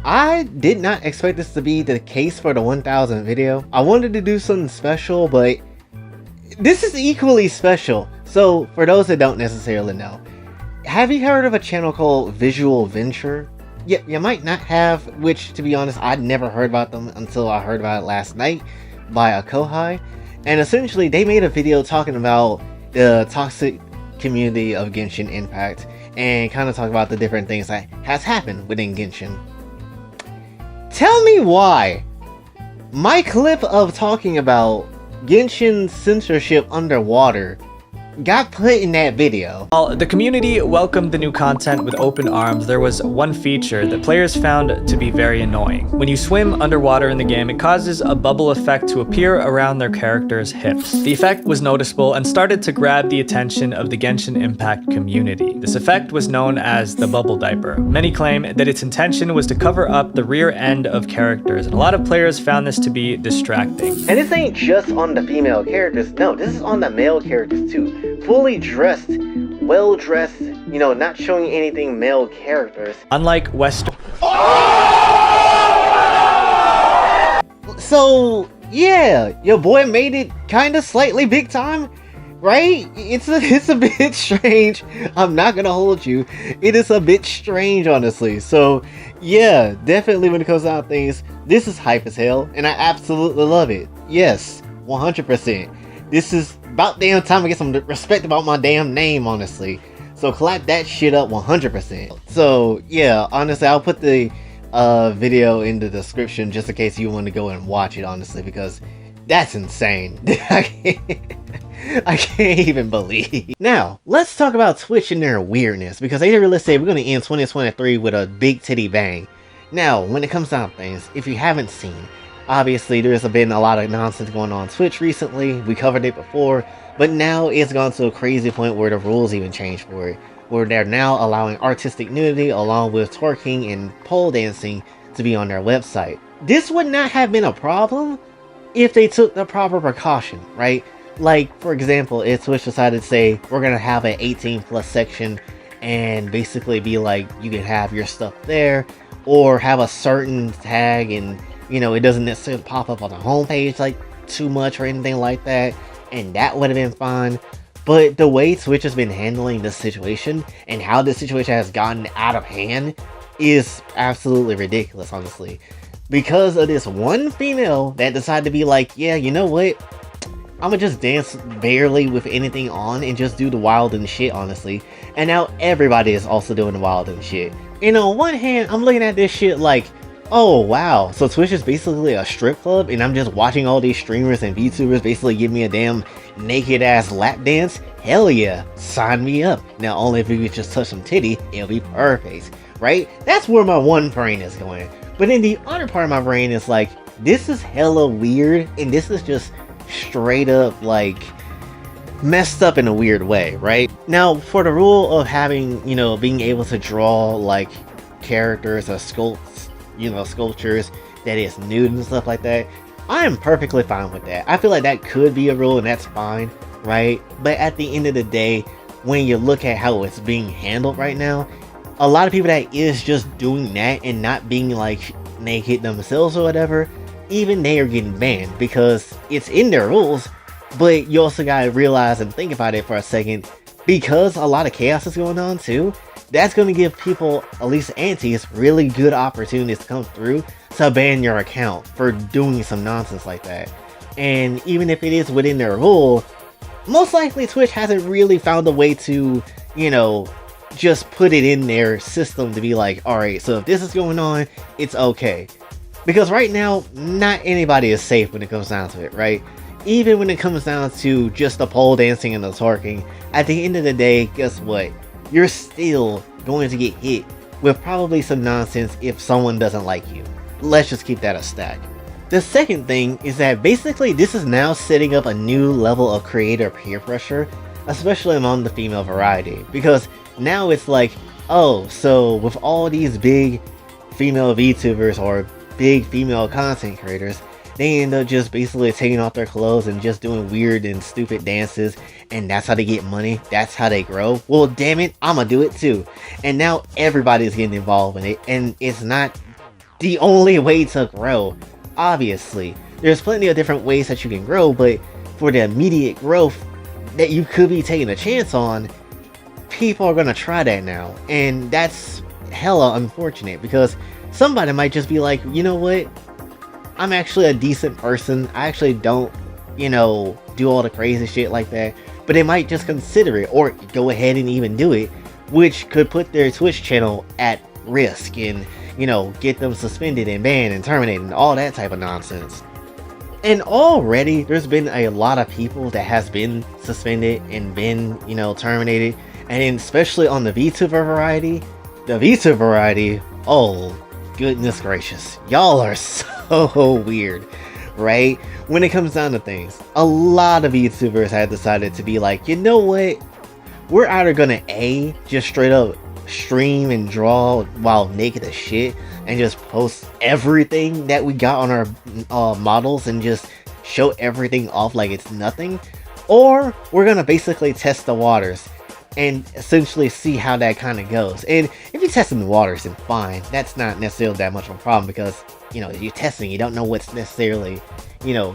I did not expect this to be the case for the 1000 video. I wanted to do something special, but this is equally special. So for those that don't necessarily know, have you heard of a channel called Visual Venture? Yeah, you might not have, which to be honest, I'd never heard about them until I heard about it last night by a Kofi. And essentially they made a video talking about the toxic community of Genshin Impact and kind of talk about the different things that has happened within Genshin. Tell me why my clip of talking about Genshin censorship underwater got put in that video. While the community welcomed the new content with open arms, there was one feature that players found to be very annoying. When you swim underwater in the game, it causes a bubble effect to appear around their character's hips. The effect was noticeable and started to grab the attention of the Genshin Impact community. This effect was known as the bubble diaper. Many claim that its intention was to cover up the rear end of characters, and a lot of players found this to be distracting. And this ain't just on the female characters, no, this is on the male characters too. Fully dressed, well dressed, you know, not showing anything male characters. Unlike Western. So yeah, your boy made it kind of slightly big time, right? It's a bit strange. I'm not gonna hold you. It is a bit strange, honestly. So yeah, definitely when it comes down to things, this is hype as hell, and I absolutely love it. Yes, 100%. This is about damn time I get some respect about my damn name, honestly. So clap that shit up 100%. So yeah, honestly, I'll put the video in the description just in case you want to go and watch it, honestly, because that's insane. I can't even believe. Now, let's talk about Twitch and their weirdness, because they really say we're going to end 2023 with a big titty bang. Now, when it comes down to things, if you haven't seen, obviously there's been a lot of nonsense going on Twitch recently. We covered it before, but now it's gone to a crazy point where the rules even changed for it, where they're now allowing artistic nudity along with twerking and pole dancing to be on their website. This would not have been a problem if they took the proper precaution, right? Like, for example, if Twitch decided to say, we're gonna have an 18+ section and basically be like, you can have your stuff there, or have a certain tag and, you know, it doesn't necessarily pop up on the homepage like too much or anything like that, and that would have been fine. But the way Twitch has been handling this situation and how this situation has gotten out of hand is absolutely ridiculous, honestly. Because of this one female that decided to be like, yeah, you know what? I'm gonna just dance barely with anything on and just do the wild and shit, honestly. And now everybody is also doing the wild and shit. And on one hand, I'm looking at this shit like, oh wow, so Twitch is basically a strip club and I'm just watching all these streamers and VTubers basically give me a damn naked ass lap dance? Hell yeah, sign me up. Now only if you could just touch some titty, it'll be perfect, right? That's where my one brain is going. But then the other part of my brain is like, this is hella weird, and this is just straight up like messed up in a weird way, right? Now for the rule of having, you know, being able to draw like characters or sculptures that is nude and stuff like that, I am perfectly fine with that. I feel like that could be a rule and that's fine, right? But at the end of the day, when you look at how it's being handled right now, a lot of people that is just doing that and not being like naked themselves or whatever, even they are getting banned because it's in their rules. But you also gotta realize and think about it for a second, because a lot of chaos is going on too, that's going to give people, at least antis, really good opportunities to come through to ban your account for doing some nonsense like that. And even if it is within their rule, most likely Twitch hasn't really found a way to, you know, just put it in their system to be like, alright, so if this is going on, it's okay. Because right now, not anybody is safe when it comes down to it, right? Even when it comes down to just the pole dancing and the twerking, at the end of the day, guess what? You're still going to get hit with probably some nonsense if someone doesn't like you. Let's just keep that a stack. The second thing is that basically this is now setting up a new level of creator peer pressure, especially among the female variety, because now it's like, oh, so with all these big female VTubers or big female content creators, they end up just basically taking off their clothes and just doing weird and stupid dances, and that's how they get money, that's how they grow. Well, damn it, I'ma do it too. And now everybody's getting involved in it, and it's not the only way to grow. Obviously, there's plenty of different ways that you can grow, but for the immediate growth that you could be taking a chance on, people are gonna try that now, and that's hella unfortunate because somebody might just be like, you know what, I'm actually a decent person, I actually don't, do all the crazy shit like that, but they might just consider it or go ahead and even do it, which could put their Twitch channel at risk and, get them suspended and banned and terminated and all that type of nonsense. And already there's been a lot of people that has been suspended and been, terminated, and then especially on the VTuber variety. The VTuber variety, oh goodness gracious, y'all are so weird, right? When it comes down to things, a lot of VTubers have decided to be like, you know what? We're either gonna just straight up stream and draw while naked as shit and just post everything that we got on our models and just show everything off like it's nothing, or we're gonna basically test the waters and essentially see how that kind of goes. And if you're testing the waters, then fine, that's not necessarily that much of a problem because you're testing, you don't know what's necessarily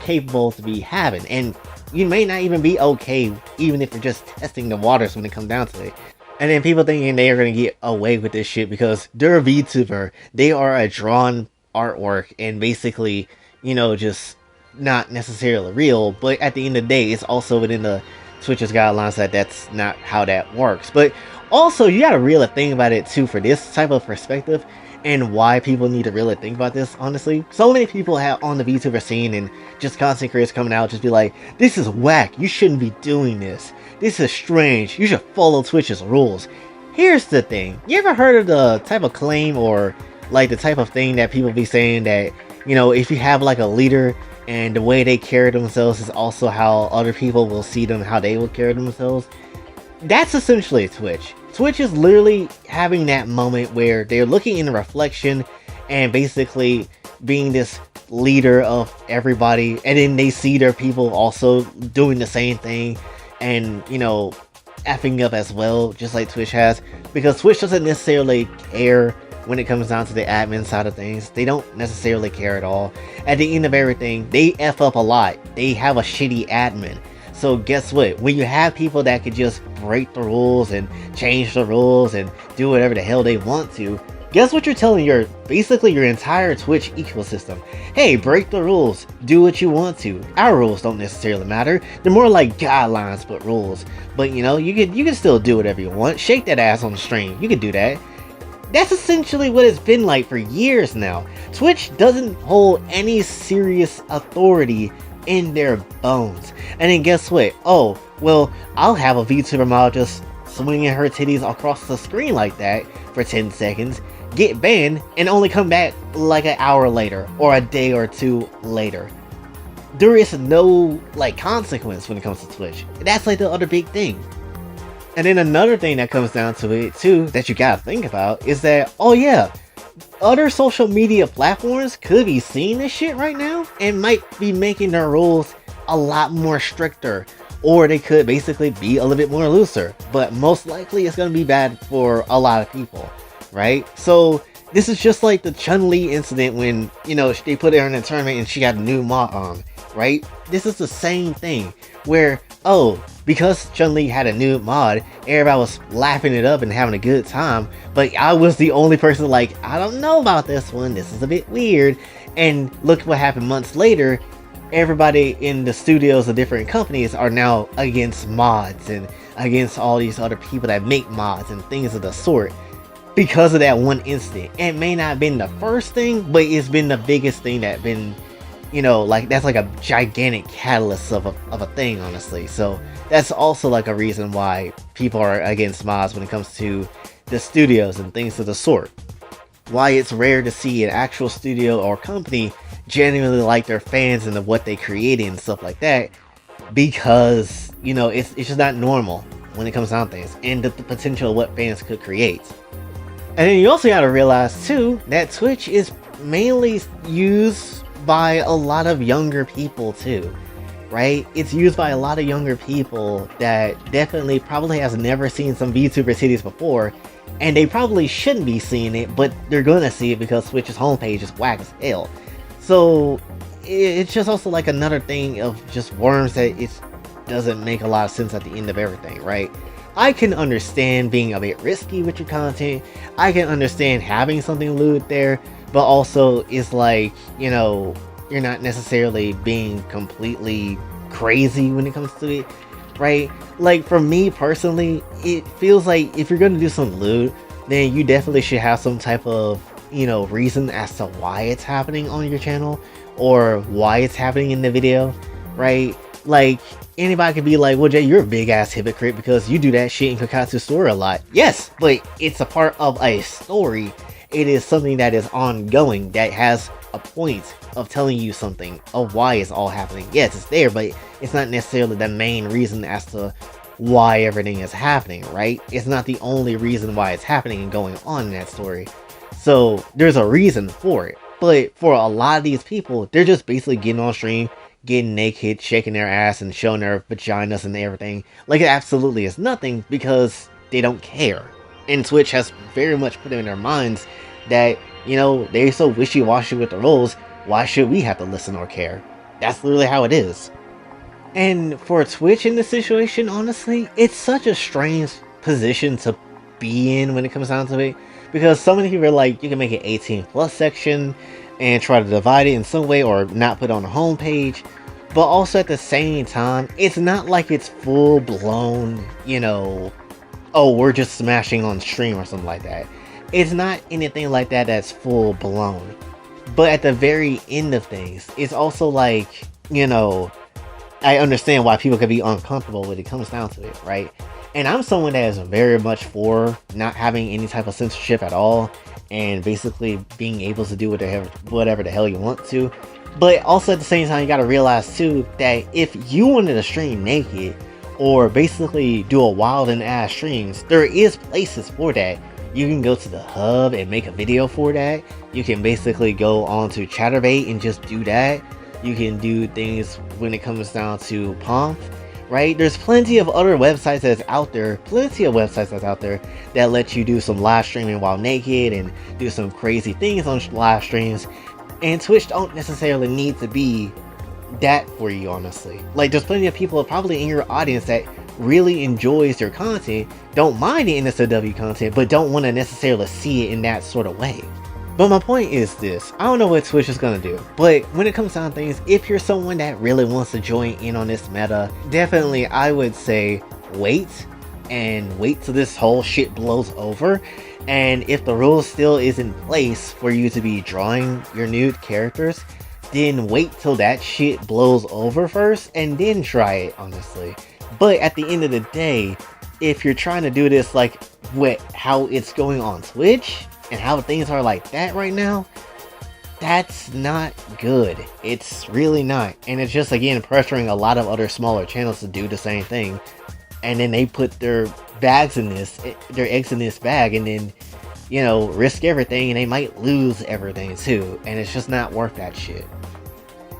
capable to be having, and you may not even be okay even if you're just testing the waters when it comes down to it. And then people thinking they are going to get away with this shit because they're a VTuber. They are a drawn artwork and basically, just not necessarily real. But at the end of the day, it's also within the Twitch's guidelines that that's not how that works. But also, you got to really think about it too for this type of perspective and why people need to really think about this, honestly. So many people have on the VTuber scene and just content creators coming out just be like, this is whack, you shouldn't be doing this. This is strange, you should follow Twitch's rules. Here's the thing, you ever heard of the type of claim or like the type of thing that people be saying that, if you have like a leader and the way they carry themselves is also how other people will see them, how they will carry themselves? That's essentially Twitch. Twitch is literally having that moment where they're looking in the reflection and basically being this leader of everybody, and then they see their people also doing the same thing and effing up as well, just like Twitch has, because Twitch doesn't necessarily care when it comes down to the admin side of things. They don't necessarily care at all. At the end of everything, they F up a lot. They have a shitty admin. So guess what? When you have people that could just break the rules and change the rules and do whatever the hell they want to, guess what you're telling basically your entire Twitch ecosystem? Hey, break the rules, do what you want to. Our rules don't necessarily matter. They're more like guidelines but rules. But you can still do whatever you want. Shake that ass on the stream. You can do that. That's essentially what it's been like for years now. Twitch doesn't hold any serious authority in their bones. And then guess what? Oh, well, I'll have a VTuber model just swinging her titties across the screen like that for 10 seconds, get banned, and only come back like an hour later or a day or two later. There is no consequence when it comes to Twitch. That's the other big thing. And then another thing that comes down to it too that you gotta think about is that, oh yeah, other social media platforms could be seeing this shit right now and might be making their rules a lot more stricter, or they could basically be a little bit more looser, but most likely it's going to be bad for a lot of people, right? So this is just like the Chun-Li incident when they put her in a tournament and she got a new mod on, right? This is the same thing where, oh, because Chun-Li had a new mod, everybody was laughing it up and having a good time, but I was the only person like, I don't know about this one, this is a bit weird. And look what happened months later. Everybody in the studios of different companies are now against mods and against all these other people that make mods and things of the sort because of that one incident. It may not have been the first thing, but it's been the biggest thing that been, that's like a gigantic catalyst of a thing, honestly. So that's also a reason why people are against mods when it comes to the studios and things of the sort. Why it's rare to see an actual studio or company genuinely like their fans and what they created and stuff like that, because it's just not normal when it comes down to things and the potential of what fans could create. And then you also got to realize too that Twitch is mainly used by a lot of younger people too, right? It's used by a lot of younger people that definitely probably has never seen some VTuber titties before, and they probably shouldn't be seeing it, but they're gonna see it because Twitch's homepage is whack as hell. So it's just also like another thing of just worms that it doesn't make a lot of sense at the end of everything, right? I can understand being a bit risky with your content. I can understand having something lewd there, but also it's like, you know, you're not necessarily being completely crazy when it comes to it, right? Like for me personally, it feels like if you're gonna do something lewd, then you definitely should have some type of, you know, reason as to why it's happening on your channel or why it's happening in the video, right? Like anybody could be like, well, Jay, you're a big ass hypocrite because you do that shit in Kakatsu's story a lot. Yes, but it's a part of a story. It is something that is ongoing, that has a point of telling you something of why it's all happening. Yes, it's there, but it's not necessarily the main reason as to why everything is happening, right? It's not the only reason why it's happening and going on in that story. So there's a reason for it. But for a lot of these people, they're just basically getting on stream, getting naked, shaking their ass and showing their vaginas and everything. Like it absolutely is nothing because they don't care. And Twitch has very much put in their minds that, you know, they're so wishy-washy with the rules, why should we have to listen or care? That's literally how it is. And for Twitch in this situation, honestly, it's such a strange position to be in when it comes down to it. Because so many people are like, you can make an 18 plus section and try to divide it in some way or not put it on the homepage. But also at the same time, it's not like it's full blown, you know, oh, we're just smashing on stream or something like that. It's not anything like that that's full blown. But at the very end of things, it's also like, you know, I understand why people can be uncomfortable when it comes down to it, right? And I'm someone that is very much for not having any type of censorship at all, and basically being able to do whatever the hell you want to. But also at the same time, you gotta realize too that if you wanted to stream naked, or basically do a wild and ass streams, there is places for that. You can go to the hub and make a video for that. You can basically go on to Chatterbait and just do that. You can do things when it comes down to Pomp, right? There's plenty of other websites that's out there, that let you do some live streaming while naked and do some crazy things on live streams. And Twitch don't necessarily need to be that for you, honestly. Like there's plenty of people probably in your audience that really enjoys your content, don't mind the NSFW content, but don't want to necessarily see it in that sort of way. But my point is this, I don't know what Twitch is gonna do, but when it comes down to things, if you're someone that really wants to join in on this meta, definitely I would say wait till this whole shit blows over. And if the rules still is in place for you to be drawing your nude characters, then wait till that shit blows over first and then try it, honestly. But at the end of the day, if you're trying to do this like with how it's going on Twitch and how things are like that right now, that's not good. It's really not. And it's just, again, pressuring a lot of other smaller channels to do the same thing. And then they put their eggs in this bag, and then, you know, risk everything, and they might lose everything too. And it's just not worth that shit.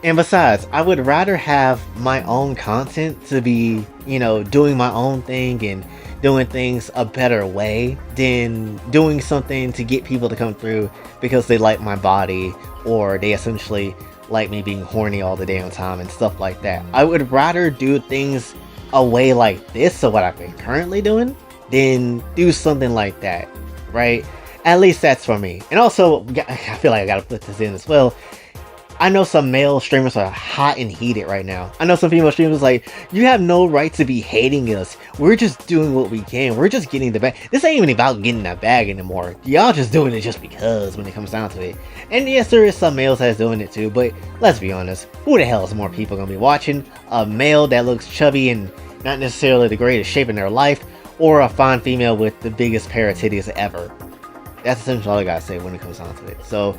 And besides, I would rather have my own content to be, you know, doing my own thing and doing things a better way than doing something to get people to come through because they like my body, or they essentially like me being horny all the damn time and stuff like that. I would rather do things a way like this, so what I've been currently doing, than do something like that, right? At least that's for me. And also, I feel like I gotta put this in as well. I know some male streamers are hot and heated right now. I know some female streamers like, you have no right to be hating us. We're just doing what we can. We're just getting the bag. This ain't even about getting that bag anymore. Y'all just doing it just because when it comes down to it. And yes, there is some males that's doing it too, but let's be honest. Who the hell is more people gonna be watching? A male that looks chubby and not necessarily the greatest shape in their life, or a fine female with the biggest pair of titties ever? That's essentially all I gotta say when it comes down to it. So,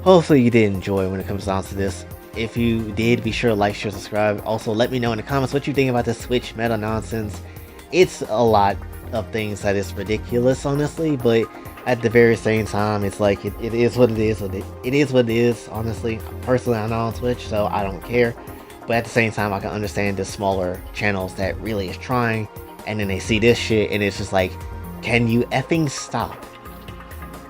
hopefully you did enjoy when it comes down to this. If you did, be sure to like, share, subscribe. Also, let me know in the comments what you think about this Twitch meta nonsense. It's a lot of things that is ridiculous, honestly, but at the very same time, it's like, it is what it is. It is what it is, honestly. Personally, I'm not on Twitch, so I don't care. But at the same time, I can understand the smaller channels that really is trying, and then they see this shit, and it's just like, Can you effing stop?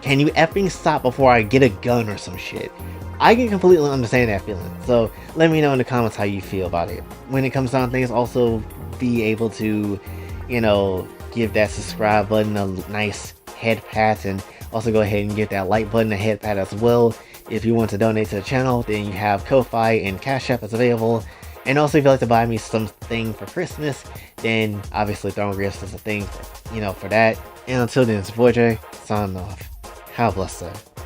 Can you effing stop before I get a gun or some shit? I can completely understand that feeling, so let me know in the comments how you feel about it. When it comes down to things, also be able to, you know, give that subscribe button a nice head pat, and also go ahead and give that like button a head pat as well. If you want to donate to the channel, then you have Kofi and Cash App is available. And also, if you'd like to buy me something for Christmas, then obviously throwing gifts is a thing, you know, for that. And until then, it's your boy Jay, signing off. Have a blessed day.